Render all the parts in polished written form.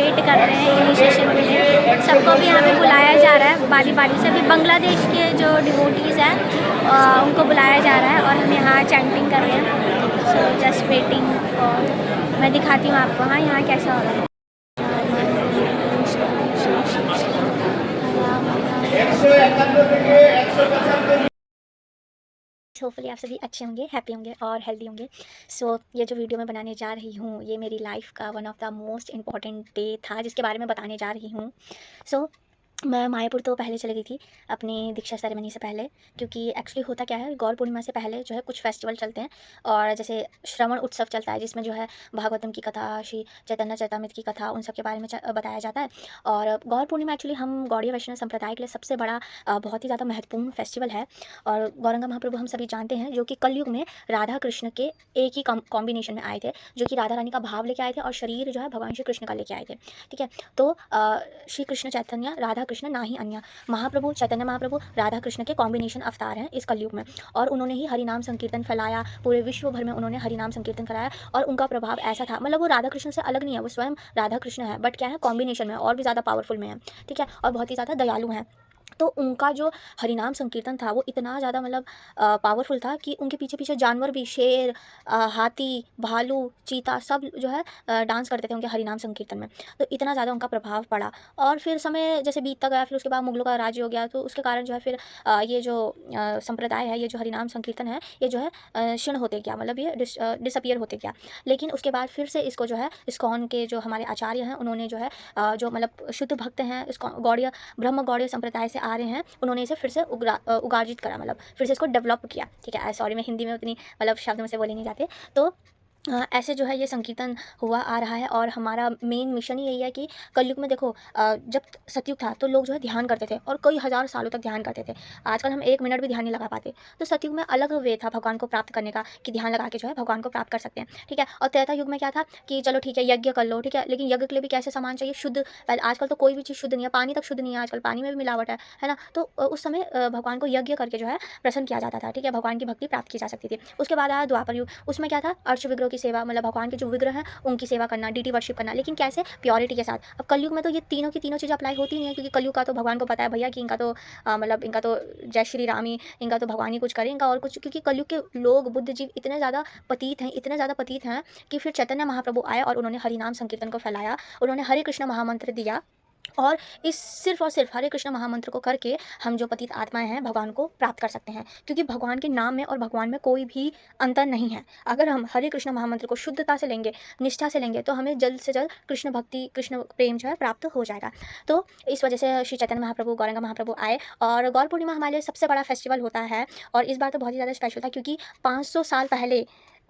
Wait कर रहे हैं इनिशिएशन के लिए। सबको भी यहाँ पे बुलाया जा रहा है बारी बारी से। अभी बांग्लादेश के जो डिवोटीज़ हैं उनको बुलाया जा रहा है और हम यहाँ चैंटिंग कर रहे हैं। सो जस्ट वेटिंग फॉर, मैं दिखाती हूँ आपको हाँ यहाँ कैसा हो रहा है। होपफुली आप सभी अच्छे होंगे, हैप्पी होंगे और हेल्दी होंगे। सो ये जो वीडियो मैं बनाने जा रही हूँ ये मेरी लाइफ का one of the most important day था जिसके बारे में बताने जा रही हूँ। सो मैं मायापुर तो पहले चली गई थी अपनी दीक्षा सेरेमनी से पहले, क्योंकि एक्चुअली होता क्या है, गौर पूर्णिमा से पहले जो है कुछ फेस्टिवल चलते हैं और जैसे श्रवण उत्सव चलता है जिसमें जो है भागवतम की कथा, श्री चैतन्य चरितामृत की कथा, उन सब के बारे में बताया जाता है। और गौर पूर्णिमा एक्चुअली हम गौड़ीय वैष्णव संप्रदाय के लिए सबसे बड़ा बहुत ही ज़्यादा महत्वपूर्ण फेस्टिवल है। और गौरंगा महाप्रभु हम सभी जानते हैं जो कि कलयुग में राधा कृष्ण के एक ही कॉम्बिनेशन में आए थे, जो कि राधा रानी का भाव लेके आए थे और शरीर जो है भगवान श्री कृष्ण का लेके आए थे। ठीक है, तो श्री कृष्ण चैतन्य राधा कृष्ण ना ही अन्य, महाप्रभु चैतन्य महाप्रभु राधा कृष्ण के कॉम्बिनेशन अवतार हैं इस कलयुग में। और उन्होंने ही हरिनाम संकीर्तन फैलाया, पूरे विश्व भर में उन्होंने हरिनाम संकीर्तन कराया। और उनका प्रभाव ऐसा था, मतलब वो राधा कृष्ण से अलग नहीं है, वो स्वयं राधा कृष्ण है, बट क्या है कॉम्बिनेशन में और भी ज़्यादा पावरफुल में है। ठीक है, और बहुत ही ज़्यादा दयालु हैं। तो उनका जो हरिनाम संकीर्तन था वो इतना ज़्यादा मतलब पावरफुल था कि उनके पीछे पीछे जानवर भी, शेर, हाथी, भालू, चीता सब जो है डांस करते थे उनके हरिनाम संकीर्तन में। तो इतना ज़्यादा उनका प्रभाव पड़ा। और फिर समय जैसे बीतता गया, फिर उसके बाद मुगलों का राज्य हो गया, तो उसके कारण जो है फिर ये जो संप्रदाय है, ये जो हरिनाम संकीर्तन है, ये जो है क्षीण होते गया, मतलब ये डिसअपियर होते गया। लेकिन उसके बाद फिर से इसको जो है इस्कॉन के जो हमारे आचार्य हैं उन्होंने जो है जो मतलब शुद्ध भक्त हैं इस्कॉन गौड़ीय ब्रह्म गौड़ीय संप्रदाय से आ रहे हैं, उन्होंने इसे फिर से उगार्जित करा, मतलब फिर से इसको डेवलप किया। ठीक है, सॉरी मैं हिंदी में उतनी मतलब शब्द में से बोले नहीं जाते। तो ऐसे जो है ये संकीर्तन हुआ आ रहा है। और हमारा मेन मिशन ही यही है कि कलयुग में देखो जब सतयुग था तो लोग जो है ध्यान करते थे और कई हज़ार सालों तक ध्यान करते थे। आजकल हम 1 मिनट भी ध्यान नहीं लगा पाते। तो सतयुग में अलग वे था भगवान को प्राप्त करने का, कि ध्यान लगा के जो है भगवान को प्राप्त कर सकते हैं। ठीक है, और त्रेता युग में क्या था कि चलो ठीक है यज्ञ कर लो, ठीक है, लेकिन यज्ञ के लिए भी कैसे सामान चाहिए, शुद्ध। पहले आजकल तो कोई भी चीज़ शुद्ध नहीं है, पानी तक शुद्ध नहीं है, आजकल पानी में भी मिलावट है ना। तो उस समय भगवान को यज्ञ करके जो है प्रसन्न किया जाता था। ठीक है, भगवान की भक्ति प्राप्त की जा सकती थी। उसके बाद आया द्वापर युग, उसमें क्या था, अर्च विग्रह की सेवा, मतलब भगवान के जो विग्रह हैं उनकी सेवा करना, डीटी वर्शिप करना, लेकिन कैसे, प्योरिटी के साथ। अब कलयुग में तो ये तीनों की तीनों चीज़ें अप्लाई होती नहीं है, क्योंकि कलयुग का तो भगवान को पता है भैया कि इनका तो मतलब इनका तो जय श्री राम ही, इनका तो भगवान ही कुछ करे, इनका और कुछ, क्योंकि कलयुग के लोग बुद्ध जीव इतने ज़्यादा पतित हैं, इतने ज़्यादा पतित हैं कि फिर चैतन्य महाप्रभु आए और उन्होंने हरिनाम संकीर्तन को फैलाया, उन्होंने हरे कृष्ण महामंत्र दिया। और इस सिर्फ और सिर्फ हरे कृष्ण महामंत्र को करके हम जो पतित आत्माएं हैं भगवान को प्राप्त कर सकते हैं, क्योंकि भगवान के नाम में और भगवान में कोई भी अंतर नहीं है। अगर हम हरे कृष्ण महामंत्र को शुद्धता से लेंगे, निष्ठा से लेंगे, तो हमें जल्द से जल्द कृष्ण भक्ति, कृष्ण प्रेम जो है प्राप्त हो जाएगा। तो इस वजह से श्री चैतन्य महाप्रभु, गौरंगा महाप्रभु आए। और गौर पूर्णिमा हमारे लिए सबसे बड़ा फेस्टिवल होता है और इस बार तो बहुत ही ज़्यादा स्पेशल था, क्योंकि 500 साल पहले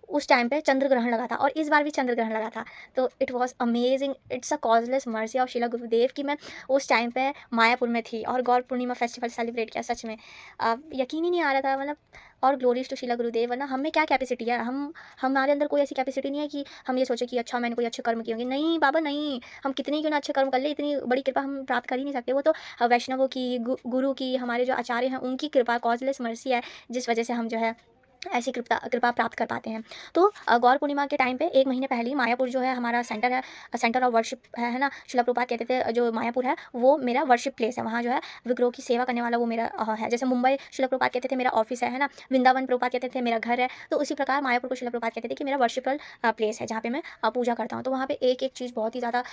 उस टाइम पे चंद्र ग्रहण लगा था और इस बार भी चंद्र ग्रहण लगा था। तो it was amazing, it's a causeless mercy of शिला गुरुदेव कि मैं उस टाइम पे मायापुर में थी और गौर पूर्णिमा फेस्टिवल सेलिब्रेट किया। सच में यकीन ही नहीं आ रहा था, मतलब। और ग्लोरीज टू शिला गुरुदेव, वरना हम में क्या कैपेसिटी है, हम हमारे अंदर कोई ऐसी कैपेसिटी नहीं है कि हम ये सोचे कि अच्छा मैंने कोई अच्छे कर्म किए होंगे। नहीं बाबा नहीं, हम कितने क्यों ना अच्छे कर्म कर ले, इतनी बड़ी कृपा हम प्राप्त कर ही नहीं सकते। वो तो वैष्णवों की, गुरु की, हमारे जो आचार्य हैं उनकी कृपा, कॉजलेस मर्सी है, जिस वजह से हम जो है ऐसी कृपा कृपा प्राप्त कर पाते हैं। तो गौर पूर्णिमा के टाइम पे 1 महीने पहले ही मायापुर जो है हमारा सेंटर है, सेंटर ऑफ वर्शिप है ना। शिला प्रभुपाद कहते थे जो मायापुर है वो मेरा वर्शिप प्लेस है, वहाँ जो है विग्रहों की सेवा करने वाला वो मेरा है। जैसे मुंबई शिला प्रभुपाद कहते थे मेरा ऑफिस है ना। वृंदावन प्रभुपाद कहते थे मेरा घर है। तो उसी प्रकार मायापुर को शिला प्रभुपाद कहते थे कि मेरा वर्शिपल प्लेस है, जहाँ पे मैं पूजा करता हूँ। तो वहाँ पे एक एक चीज़ बहुत ही ज़्यादा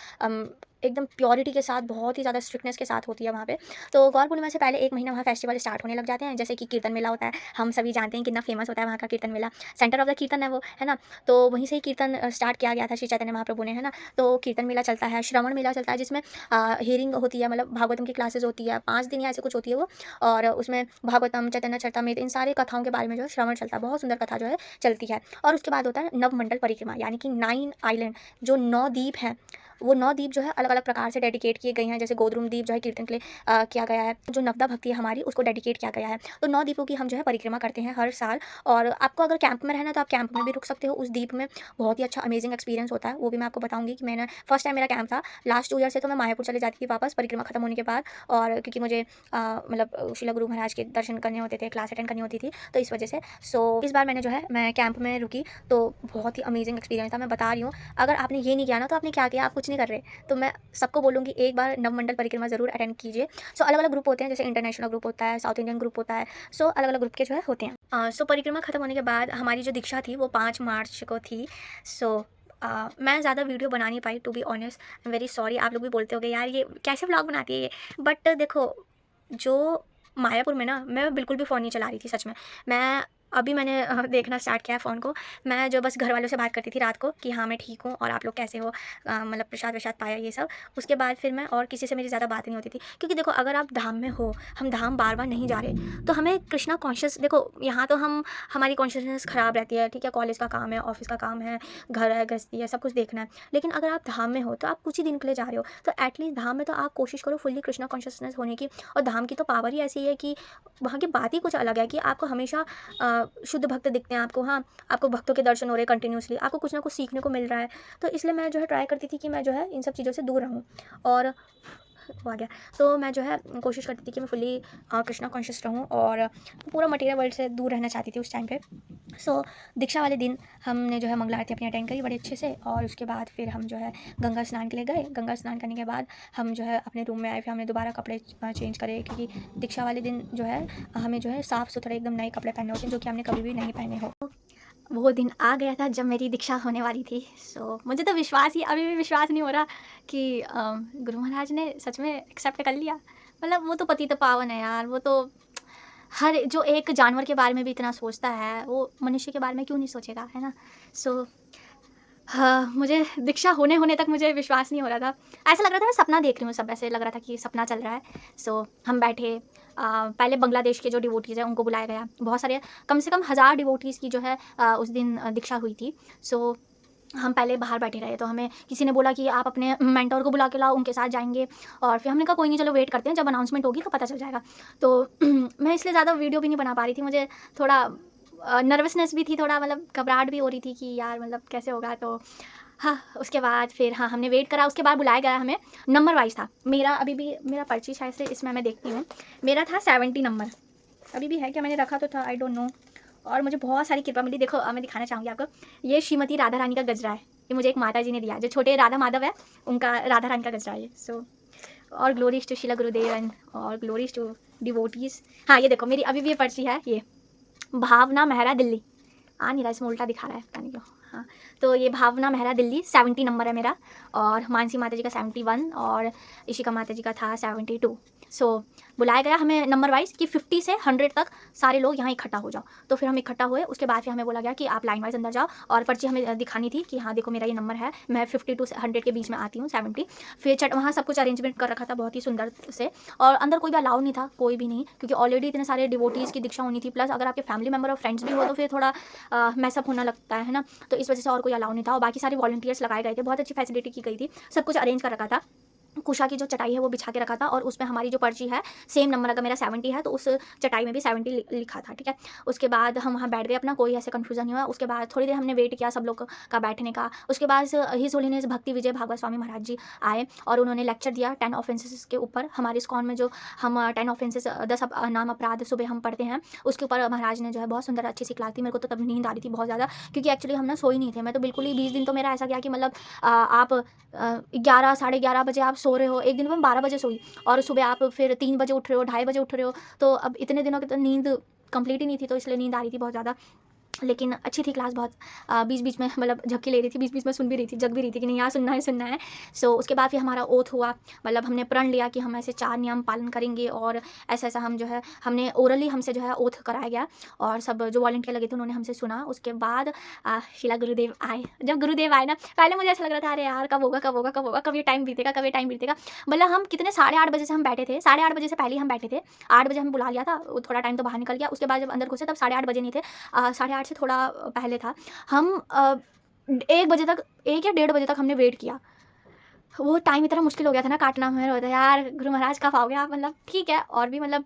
एकदम प्योरिटी के साथ, बहुत ही ज़्यादा स्ट्रिक्टनेस के साथ होती है वहाँ पे। तो गौर पूर्णिमा से पहले 1 महीना वहाँ फेस्टिवल स्टार्ट होने लग जाते हैं, जैसे कि कीर्तन मेला होता है। हम सभी जानते हैं कितना फेमस होता है वहाँ का कीर्तन मेला, सेंटर ऑफ द कीर्तन है वो, है ना। तो वहीं से ही कीर्तन स्टार्ट किया गया था श्री चैतन्य महाप्रभु ने, है ना। तो कीर्तन मेला चलता है, श्रवण मेला चलता है, जिसमें हियरिंग होती है, मतलब भागवतम की क्लासेस होती है, 5 दिन या ऐसे कुछ होती है वो। और उसमें भागवतम, चैतन्य चरितामृत, इन सारी कथाओं के बारे में जो है श्रवण चलता है, बहुत सुंदर कथा जो है चलती है। और उसके बाद होता है नवमंडल परिक्रमा, यानी कि 9 आइलैंड, जो 9 द्वीप हैं, वो 9 द्वीप जो है अलग अलग प्रकार से डेडिकेट किए गए हैं। जैसे गोद्रुम द्वीप जो है कीर्तन के लिए किया गया है, जो नवदा भक्ति है हमारी उसको डेडिकेट किया गया है। तो 9 द्वीपों की हम जो है परिक्रमा करते हैं हर साल। और आपको अगर कैंप में रहना है तो आप कैंप में भी रुक सकते हो उस द्वीप में, बहुत ही अच्छा अमेजिंग एक्सपीरियंस होता है। वो भी मैं आपको बताऊंगी कि मैंने फर्स्ट टाइम मेरा कैंप था। लास्ट 2 ईयर से तो मैं मायापुर चले जाती थी वापस परिक्रमा खत्म होने के बाद, और क्योंकि मुझे मतलब शिला गुरु महाराज के दर्शन करने होते थे, क्लास अटेंड करनी होती थी, तो इस वजह से। सो इस बार मैंने जो है मैं कैंप में रुकी, तो बहुत ही अमेजिंग एक्सपीरियंस था। मैं बता रही हूँ, अगर आपने ये नहीं किया ना तो आपने क्या किया, आपको कुछ नहीं कर रहे, तो मैं सबको बोलूँगी एक बार नवमंडल परिक्रमा ज़रूर अटेंड कीजिए। सो अलग अलग ग्रुप होते हैं, जैसे इंटरनेशनल ग्रुप होता है, साउथ इंडियन ग्रुप होता है। सो अलग अलग ग्रुप के जो है होते हैं। सो परिक्रमा खत्म होने के बाद हमारी जो दीक्षा थी वो 5 मार्च को थी। सो मैं ज़्यादा वीडियो बना नहीं पाई, to be honest, I am very sorry. आप लोग भी बोलते होगे यार ये कैसे व्लॉग बनाती है ये, बट देखो जो मायापुर में ना मैं बिल्कुल भी फ़ोन नहीं चला रही थी सच में। मैं अभी मैंने देखना स्टार्ट किया है फ़ोन को। मैं जो बस घर वालों से बात करती थी रात को कि हाँ मैं ठीक हूँ और आप लोग कैसे हो, मतलब प्रसाद वसाद पाया ये सब। उसके बाद फिर मैं और किसी से मेरी ज़्यादा बात नहीं होती थी, क्योंकि देखो अगर आप धाम में हो, हम धाम बार बार नहीं जा रहे, तो हमें कृष्णा कॉन्शियस, देखो यहाँ तो हम हमारी कॉन्शियसनेस ख़राब रहती है, ठीक है, कॉलेज का काम है, ऑफिस का काम है, घर है, गृहस्थी है, सब कुछ देखना है। लेकिन अगर आप धाम में हो तो आप कुछ ही दिन के लिए जा रहे हो, तो एटलीस्ट धाम में तो आप कोशिश करो फुल्ली कृष्णा कॉन्शियसनेस होने की। और धाम की तो पावर ही ऐसी है कि वहाँ की बात ही कुछ अलग है कि आपको हमेशा शुद्ध भक्त दिखते हैं आपको। हाँ, आपको भक्तों के दर्शन हो रहे हैं कंटिन्यूसली, आपको कुछ ना कुछ सीखने को मिल रहा है। तो इसलिए मैं जो है ट्राई करती थी कि मैं जो है इन सब चीज़ों से दूर रहूँ। और वो आ गया, तो मैं जो है कोशिश करती थी कि मैं फुल्ली कृष्णा कॉन्शियस रहूँ और पूरा मटेरियल वर्ल्ड से दूर रहना चाहती थी उस टाइम पे। सो दीक्षा वाले दिन हमने जो है मंगला आरती अपनी अटेंड करी बड़े अच्छे से, और उसके बाद फिर हम जो है गंगा स्नान के लिए गए। गंगा स्नान करने के बाद हम जो है अपने रूम में आए, फिर हमने दोबारा कपड़े चेंज करे, क्योंकि दीक्षा वाले दिन जो है हमें जो है साफ़ सुथरे एकदम नए कपड़े पहने होते हैं, जो कि हमने कभी भी नहीं पहने हो। वो दिन आ गया था जब मेरी दीक्षा होने वाली थी। सो मुझे तो विश्वास ही अभी भी विश्वास नहीं हो रहा कि गुरु महाराज ने सच में एक्सेप्ट कर लिया। मतलब वो तो पतित पावन है यार, वो तो हर जो एक जानवर के बारे में भी इतना सोचता है, वो मनुष्य के बारे में क्यों नहीं सोचेगा, है ना? सो हाँ, मुझे दीक्षा होने होने तक मुझे विश्वास नहीं हो रहा था। ऐसा लग रहा था मैं सपना देख रही हूँ, सब ऐसे लग रहा था कि सपना चल रहा है। सो हम बैठे, पहले बांग्लादेश के जो डिवोटीज़ हैं उनको बुलाया गया। बहुत सारे, कम से कम 1000 डिवोटीज़ की जो है उस दिन दीक्षा हुई थी। सो हम पहले बाहर बैठे रहे, तो हमें किसी ने बोला कि आप अपने मेंटर को बुला के लाओ, उनके साथ जाएँगे। और फिर हमने कहा कोई नहीं, चलो वेट करते हैं, जब अनाउंसमेंट होगी तो पता चल जाएगा। तो मैं इसलिए ज़्यादा वीडियो भी नहीं बना पा रही थी, मुझे थोड़ा नर्वसनेस भी थी, थोड़ा मतलब घबराहट भी हो रही थी कि यार मतलब कैसे होगा। तो हाँ, उसके बाद फिर हाँ, हमने वेट करा, उसके बाद बुलाया गया हमें। नंबर वाइज़ था। मेरा अभी भी मेरा पर्ची शायद से इसमें मैं देखती हूँ, मेरा था 70 नंबर। अभी भी है क्या, मैंने रखा तो था, आई डोंट नो। और मुझे बहुत सारी कृपा मिली। देखो मैं दिखाना चाहूँगी आपको, ये श्रीमती राधा रानी का गजरा है। ये मुझे एक माता जी ने दिया, जो छोटे राधा माधव है, उनका राधा रानी का गजरा है ये। सो और glories to Shila Gurudev and और ग्लोरीज टू डिवोटीज़। हाँ, ये देखो मेरी अभी भी ये पर्ची है, ये भावना मेहरा दिल्ली। आ नहीं रहा, इसमें उल्टा दिखा रहा है, पता नहीं क्यों। हाँ, तो ये भावना मेहरा दिल्ली 70 नंबर है मेरा, और मानसी माता जी का 71, और इशिका माता जी का था 72। सो बुलाया गया हमें नंबर वाइज कि 50 से 100 तक सारे लोग यहाँ इकट्ठा हो जाओ। तो फिर हम इकट्ठा हुए। उसके बाद फिर हमें बोला गया कि आप लाइन वाइज अंदर जाओ, और पर्ची हमें दिखानी थी कि हाँ देखो मेरा ये नंबर है, मैं 50 टू 100 के बीच में आती हूँ, 70। फिर वहाँ सब कुछ अरेंजमेंट कर रखा था बहुत ही सुंदर से, और अंदर कोई भी अलाउ नहीं था, कोई भी नहीं, क्योंकि ऑलरेडी इतने सारे डिवोटीज़ की दीक्षा होनी थी। प्लस अगर आपके फैमिली मेम्बर और फ्रेंड्स भी हो तो फिर थोड़ा मैसअप होना लगता है ना। तो इस वजह से और कोई अलाउ नहीं था, और बाकी सारे वॉलंटियर्स लगाए गए थे, बहुत अच्छी फैसिलिटी की गई थी, सब कुछ अरेंज कर रखा था। कुशा की जो चटाई है वो बिछा के रखा था, और उसमें हमारी जो पर्ची है सेम नंबर, अगर मेरा 70 है तो उस चटाई में भी 70 लिखा था, ठीक है। उसके बाद हम वहाँ बैठ गए अपना, कोई ऐसे कन्फ्यूजन नहीं हुआ। उसके बाद थोड़ी देर हमने वेट किया सब लोग का बैठने का। उसके बाद हिज होलीनेस भक्ति विजय भागवत स्वामी महाराज जी आए, और उन्होंने लेक्चर दिया 10 ऑफेंसेस के ऊपर। हमारे इस्कॉन में जो हम 10 ऑफेंसेस 10 नाम अपराध सुबह हम पढ़ते हैं, उसके ऊपर महाराज ने जो है बहुत सुंदर अच्छी सी क्लास दी। मेरे को तो तब नींद आ रही थी बहुत ज़्यादा, क्योंकि एक्चुअली हम ना सोई नहीं थे। मैं तो बिल्कुल ही 20 दिन तो मेरा ऐसा गया कि मतलब आप 11 साढ़े 11 बजे आप सो रहे हो, एक दिन में 12 बजे सोई, और सुबह आप फिर 3 बजे उठ रहे हो, 2:30 बजे उठ रहे हो। तो अब इतने दिनों की तो नींद कंप्लीट ही नहीं थी, तो इसलिए नींद आ रही थी बहुत ज़्यादा। लेकिन अच्छी थी क्लास बहुत। बीच-बीच में मतलब झपकी ले रही थी, बीच-बीच में सुन भी रही थी, जग भी रही थी कि नहीं यार सुनना है, सुनना है। सो उसके बाद फिर हमारा ओथ हुआ, मतलब हमने प्रण लिया कि हम ऐसे 4 नियम पालन करेंगे, और ऐसा-ऐसा हम जो है हमने ओरली हमसे जो है ओथ कराया गया, और सब जो वॉलंटियर लगे थे उन्होंने हमसे सुना। उसके बाद शिला गुरुदेव आए। जब गुरुदेव आए ना, पहले मुझे ऐसा लग रहा था अरे यार कब होगा, कब होगा, कब होगा, कब ये टाइम बीतेगा, कब ये टाइम बीतेगा। मतलब हम कितने 8:30 बजे से हम बैठे थे, 8:30 बजे से पहले ही हम बैठे थे। 8 बजे हमें बुला लिया था, थोड़ा टाइम तो बाहर निकल गया। उसके बाद जब अंदर घुसे तब 8:30 बजे नहीं थे, 8:30 से थोड़ा पहले था। हम 1 बजे तक, 1 या 1:30 बजे तक हमने वेट किया। वो टाइम इतना मुश्किल हो गया था ना काटना, हमें होता यार गुरु महाराज कब आओगे आप, मतलब ठीक है और भी मतलब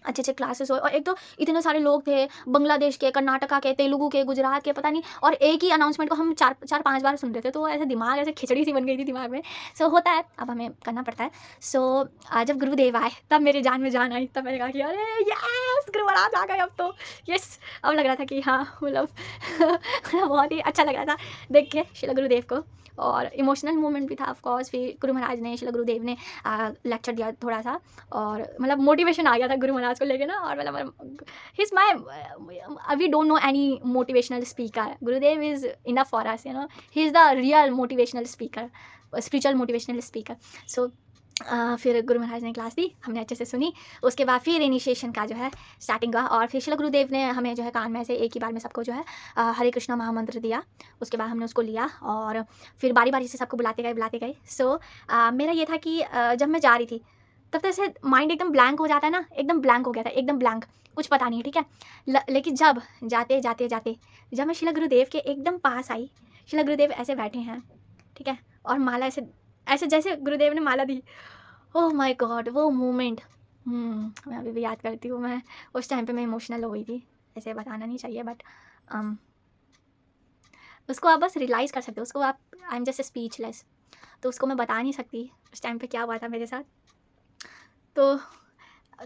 अच्छे अच्छे क्लासेस हो, और एक तो इतने सारे लोग थे, बांग्लादेश के, कर्नाटका के, तेलुगु के, गुजरात के, पता नहीं, और एक ही अनाउंसमेंट को हम चार चार पांच बार सुन रहे थे, तो ऐसे दिमाग ऐसे खिचड़ी सी बन गई थी दिमाग में। सो होता है, अब हमें करना पड़ता है। सो जब गुरुदेव आए तब मेरे जान में जान आई, तब मैंने कहा कि अरे यस, गुरु महाराज आ गए अब तो। यस, अब लग रहा था कि हाँ, मतलब बहुत ही अच्छा लग रहा था देख के शिला गुरुदेव को, और इमोशनल मोमेंट भी था ऑफ कोर्स। फिर गुरु महाराज ने, शिला गुरुदेव ने लेक्चर दिया थोड़ा सा, और मतलब मोटिवेशन आ गया था गुरु महाराज को लेके ना, और मतलब he is my, we don't know any motivational speaker, Gurudev is enough for us, you know, he is the real motivational speaker, spiritual motivational speaker. So फिर गुरु महाराज ने क्लास दी, हमने अच्छे से सुनी। उसके बाद फिर इनिशिएशन का जो है स्टार्टिंग हुआ, और फिर शिला गुरुदेव ने हमें जो है कान में से एक ही बार में सबको जो है हरे कृष्णा महामंत्र दिया। उसके बाद हमने उसको लिया, और फिर बारी बारी से सबको बुलाते गए। सो मेरा ये था कि जब मैं जा रही थी तब तो ऐसे माइंड एकदम ब्लैंक हो जाता है ना, एकदम ब्लैंक हो गया था, एकदम ब्लैंक, कुछ पता नहीं, ठीक है। लेकिन जब जाते जाते जाते जब मैं शिला गुरुदेव के एकदम पास आई, शिला गुरुदेव ऐसे बैठे हैं, ठीक है, और माला ऐसे ऐसे जैसे गुरुदेव ने माला दी, ओह माय गॉड, वो मोमेंट मैं अभी भी याद करती हूँ। मैं उस टाइम पे मैं इमोशनल हो गई थी, ऐसे बताना नहीं चाहिए, बट उसको आप बस रियलाइज़ कर सकते हो, उसको आप, आई एम जस्ट स्पीचलेस, तो उसको मैं बता नहीं सकती उस टाइम पे क्या हुआ था मेरे साथ। तो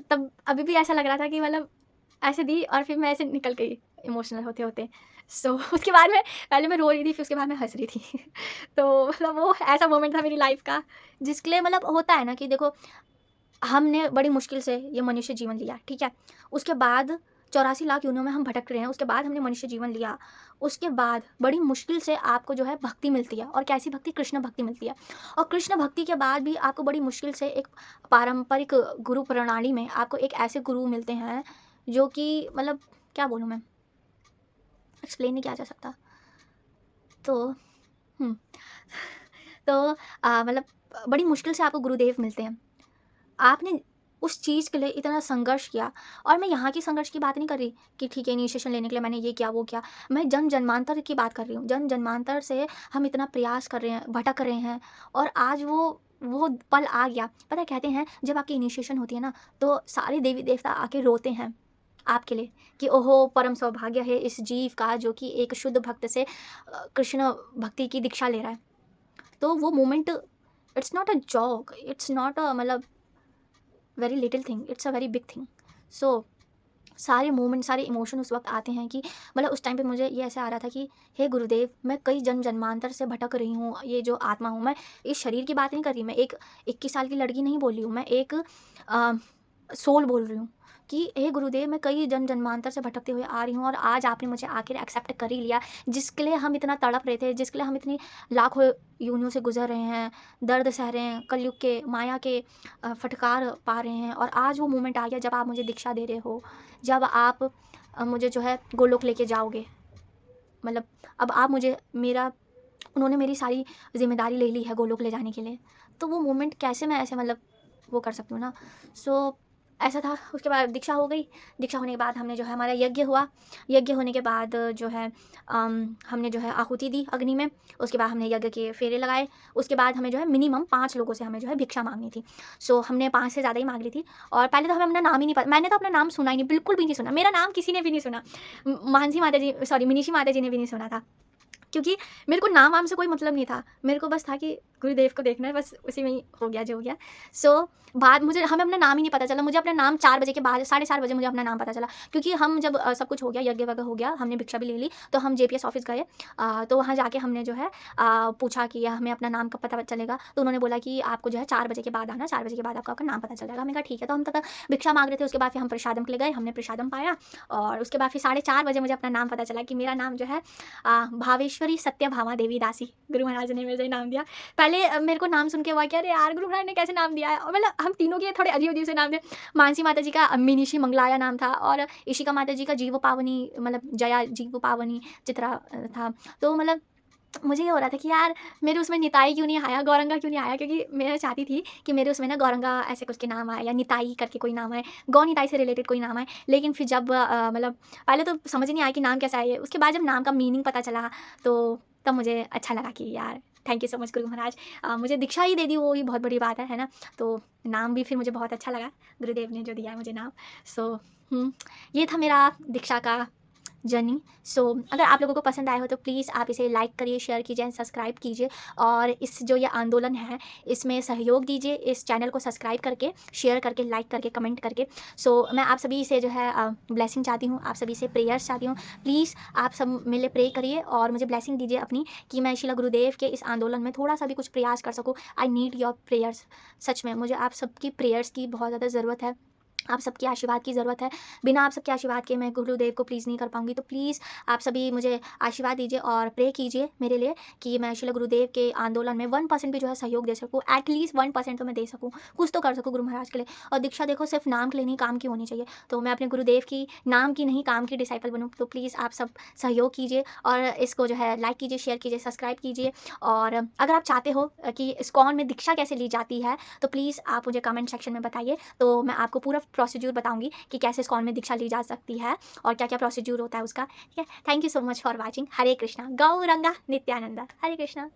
तब अभी भी ऐसा लग रहा था कि मतलब ऐसे दी, और फिर मैं ऐसे निकल गई इमोशनल होते होते। सो उसके बाद में, पहले मैं रो रही थी, फिर उसके बाद मैं हंस रही थी। तो मतलब वो ऐसा मोमेंट था मेरी लाइफ का, जिसके लिए मतलब होता है ना कि देखो, हमने बड़ी मुश्किल से ये मनुष्य जीवन लिया, ठीक है। उसके बाद 84 लाख योनियों में हम भटक रहे हैं, उसके बाद हमने मनुष्य जीवन लिया। उसके बाद बड़ी मुश्किल से आपको जो है भक्ति मिलती है, और कैसी भक्ति? कृष्ण भक्ति मिलती है। और कृष्ण भक्ति के बाद भी आपको बड़ी मुश्किल से एक पारंपरिक गुरु प्रणाली में आपको एक ऐसे गुरु मिलते हैं जो कि मतलब क्या बोलूँ मैं, एक्सप्लेन नहीं किया जा सकता। तो हुँ, तो मतलब बड़ी मुश्किल से आपको गुरुदेव मिलते हैं। आपने उस चीज़ के लिए इतना संघर्ष किया, और मैं यहाँ की संघर्ष की बात नहीं कर रही कि ठीक है इनिशिएशन लेने के लिए मैंने ये किया वो किया, मैं जन्म जन्मांतर की बात कर रही हूँ। जन्म जन्मांतर से हम इतना प्रयास कर रहे हैं, भटक रहे हैं, और आज वो पल आ गया। पता है, कहते हैं जब आपकी इनिशिएशन होती है ना, तो सारे देवी देवता आके रोते हैं आपके लिए कि ओहो, परम सौभाग्य है इस जीव का जो कि एक शुद्ध भक्त से कृष्ण भक्ति की दीक्षा ले रहा है। तो वो moment, it's not a joke, it's not a मतलब very little thing, it's a very big thing. So सारे मोमेंट, सारे इमोशन उस वक्त आते हैं कि मतलब उस टाइम पे मुझे ये ऐसे आ रहा था कि हे गुरुदेव, मैं कई जन्म जन्मांतर से भटक रही हूँ, ये जो आत्मा हूँ मैं, इस शरीर की बात नहीं कर रही, मैं एक 21 साल की लड़की नहीं बोल रही हूँ, मैं एक सोल बोल रही हूँ कि हे गुरुदेव, मैं कई जन्म जन्मांतर से भटकते हुए आ रही हूँ, और आज आपने मुझे आखिर एक्सेप्ट कर ही लिया, जिसके लिए हम इतना तड़प रहे थे, जिसके लिए हम इतनी लाखों योनियों से गुजर रहे हैं, दर्द सह रहे हैं, कलयुग के माया के फटकार पा रहे हैं, और आज वो मोमेंट आ गया जब आप मुझे दीक्षा दे रहे हो, जब आप मुझे जो है गोलोक लेके जाओगे। मतलब अब आप मुझे मेरा, उन्होंने मेरी सारी ज़िम्मेदारी ले ली है गोलोक ले जाने के लिए। तो वो मोमेंट कैसे मैं ऐसे मतलब वो कर सकती हूँ ना। सो ऐसा था। उसके बाद दीक्षा हो गई। दीक्षा होने के बाद हमने जो है हमारा यज्ञ हुआ। यज्ञ होने के बाद जो है हमने जो है आहुति दी अग्नि में। उसके बाद हमने यज्ञ के फेरे लगाए। उसके बाद हमें जो है मिनिमम 5 लोगों से हमें जो है भिक्षा माँगनी थी। सो हमने 5 से ज़्यादा ही माँग ली थी, और पहले तो हमें अपना नाम ही नहीं पता। मैंने तो अपना नाम सुना ही नहीं, बिल्कुल भी नहीं सुना। मेरा नाम किसी ने भी नहीं सुना। मानसी माता जी, सॉरी, मिनीषी माता जी ने भी नहीं सुना था। क्योंकि मेरे को नाम-वाम से कोई मतलब नहीं था। मेरे को बस था कि गुरुदेव को देखना है, बस उसी में ही हो गया जो हो गया। सो बाद मुझे, हमें अपना नाम ही नहीं पता चला। मुझे अपना नाम 4 बजे के बाद, साढ़े 4 बजे मुझे अपना नाम पता चला। क्योंकि हम जब सब कुछ हो गया, यज्ञ वगैरह हो गया, हमने भिक्षा भी ले ली, तो हम जेपीएस ऑफ़िस गए। तो वहाँ जाके हमने जो है पूछा कि हमें अपना नाम कब पता चलेगा? तो उन्होंने बोला कि आपको जो है 4 बजे के बाद आना, 4 बजे के बाद आपका नाम पता चल जाएगा। हमने कहा ठीक है। तो हम तब भिक्षा माँग रहे थे। उसके बाद फिर हम प्रसादम के लिए गए, हमने प्रसादम पाया, और उसके बाद फिर साढ़े 4 बजे मुझे अपना नाम पता चला कि मेरा नाम जो है भावेश्वरी सत्यभामा देवी दासी, गुरु महाराज ने मुझे नाम दिया। पहले मेरे को नाम सुन के हुआ कि अरे यार, गुरु महाराज ने कैसे नाम दिया है? और मतलब हम तीनों के थोड़े अजीब-अजीब से नाम थे। मानसी माता जी का मिनीषी मंगलाया नाम था, और इशिका माता जी का जीव पावनी, मतलब जया जीव पावनी चित्रा था। तो मतलब मुझे ये हो रहा था कि यार, मेरे उसमें निताई क्यों नहीं आया, गौरंगा क्यों नहीं आया? क्योंकि मैं चाहती थी कि मेरे उसमें ना गौरंगा ऐसे कुछ के नाम आए, या निताई करके कोई नाम आए, गौ निताई से रिलेटेड कोई नाम आए। लेकिन फिर जब मतलब पहले तो समझ ही नहीं आया कि नाम कैसा है ये। उसके बाद जब नाम का मीनिंग पता चला, तो तब मुझे अच्छा लगा कि यार, thank you so much Guru Maharaj. मुझे दीक्षा ही दे दी, वो ही बहुत बड़ी बात है ना? तो नाम भी फिर मुझे बहुत अच्छा लगा, गुरुदेव ने जो दिया है मुझे नाम। सो ये था मेरा दीक्षा का जर्नी। सो अगर आप लोगों को पसंद आया हो तो प्लीज़ आप इसे लाइक करिए, शेयर कीजिए एंड सब्सक्राइब कीजिए, और इस जो ये आंदोलन है इसमें सहयोग दीजिए, इस चैनल को सब्सक्राइब करके, शेयर करके, लाइक करके, कमेंट करके। सो मैं आप सभी से जो है ब्लेसिंग चाहती हूँ, आप सभी से प्रेयर्स चाहती हूँ। प्लीज़ आप सब मेरे लिए प्रे करिए और मुझे ब्लेसिंग दीजिए अपनी, कि मैं शिला गुरुदेव के इस आंदोलन में थोड़ा सा भी कुछ प्रयास कर सकूँ। I need your prayers. सच में मुझे आप सबकी प्रेयर्स की बहुत ज़्यादा ज़रूरत है, आप सबके आशीर्वाद की ज़रूरत है। बिना आप सबके आशीर्वाद के मैं गुरुदेव को प्लीज़ नहीं कर पाऊँगी। तो प्लीज़ आप सभी मुझे आशीर्वाद दीजिए और प्रे कीजिए मेरे लिए, कि मैं शिला गुरुदेव के आंदोलन में 1% भी जो है सहयोग दे सकूँ। एटलीस्ट 1% तो मैं दे सकूँ, कुछ तो कर सकूँ गुरु महाराज के लिए। और दीक्षा देखो सिर्फ नाम के लिए नहीं, काम की होनी चाहिए। तो मैं अपने गुरुदेव की नाम की नहीं, काम की डिसाइपल बनूँ। तो प्लीज़ आप सब सहयोग कीजिए और इसको जो है लाइक कीजिए, शेयर कीजिए, सब्सक्राइब कीजिए। और अगर आप चाहते हो कि इस्कॉन में दीक्षा कैसे ली जाती है, तो प्लीज़ आप मुझे कमेंट सेक्शन में बताइए। तो मैं आपको पूरा प्रोसीड्यूर बताऊँगी कि कैसे इस्कॉन में दीक्षा ली जा सकती है और क्या-क्या प्रोसीड्यूर होता है उसका। ठीक है? Thank you so much for watching. Hare Krishna, Gauranga Nityananda. Hare Krishna.